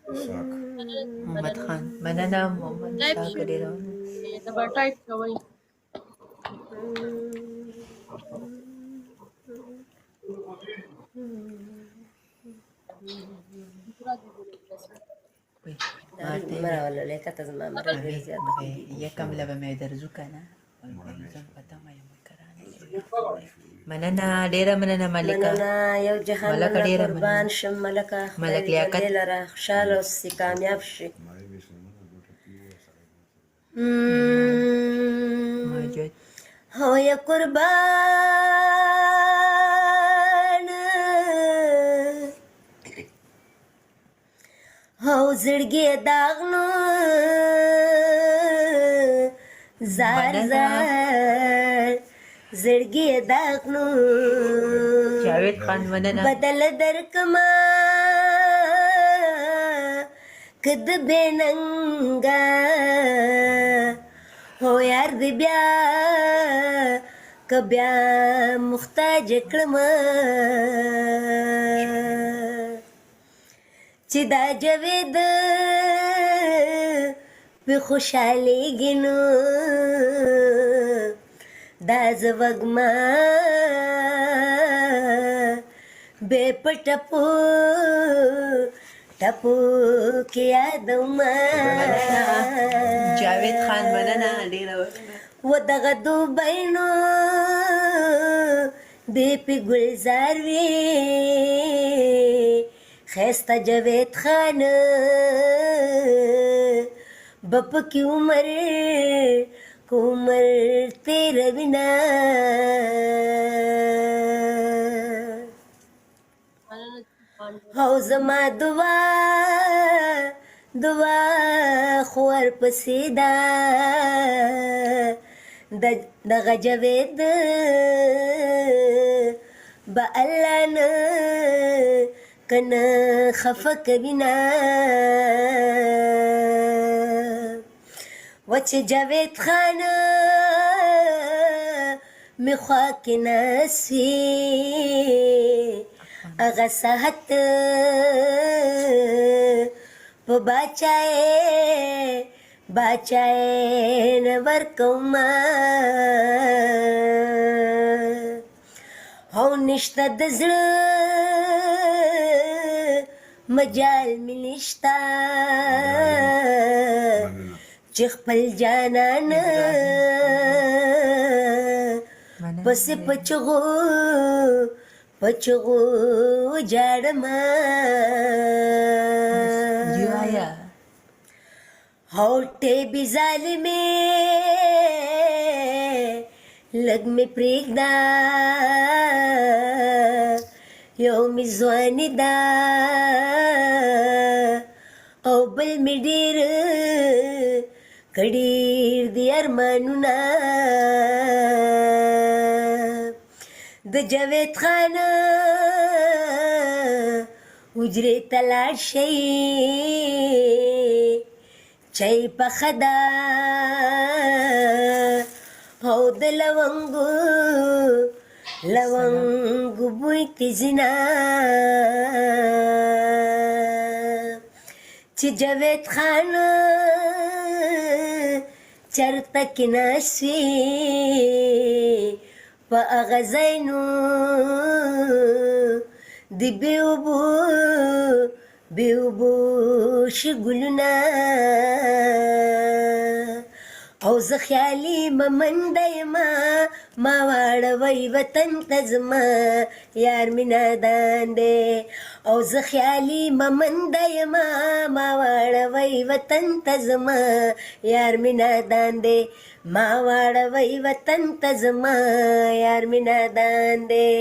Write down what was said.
ساک محمد خان مننه محمد ساک ډېره د ټایپ کوي. مرة ولا ليك تزمع مرة زيادة. یکم لبه مې درځو که نه زم پته مه یم کرانه مننه ډېره مننه ملکه مننه یو جهان ملکه مننه ډېره قربان مننه شم ملکه ملک خدای لیاقت دې لره خوشحاله اوسې کامیاب شي. موجود هو یا قربان هو زړګي داغ نو زار زار زړګي داغ نو جاوید خان مننه بدل درکما کد بننګا هو یار دی بیا کبیا محتاج کړم چې دا جوید په خوشحالېږي نو دا زوږما بې په ټپو ټپو کې یادومه جاوید خان مننه ډېره مننه و دغه دوبۍ نو دې پې ګلزار وي ښایسته جاوید خان به پکې عمر تېروینه او زما دعا خو ورپسې ده دغه جاوید به الله نه کنه خفه کوینه و چې جاوید خان مې خوا کې ناست وي اغه صحت په باچای نه ورکومه او نشته د زړه مجال مې نشته چې خپل جانان پسې پچغو جاړمه جوایا هوټې بې ظالمې لږ مې پرېږده یو مې ځواني ده او بل مې ډېر کډېر دي ارمانونه د جاوید خان حجرې ته لاړ شئ چای پخه ده او د لونګو بوی تیزینا چې جاوید خان چرته کې ناست وي په هغه ځای نو د بې اوبو شي ګلونه او زه خیالي ممنده یمه ما واړوئ وطن ته زما یار مې نادان دی او زه خیالي ممنده یمه ما واړوئ وطن ته زما یار مې نادان دی ما واړوئ وطن ته زما یار مې نادان دی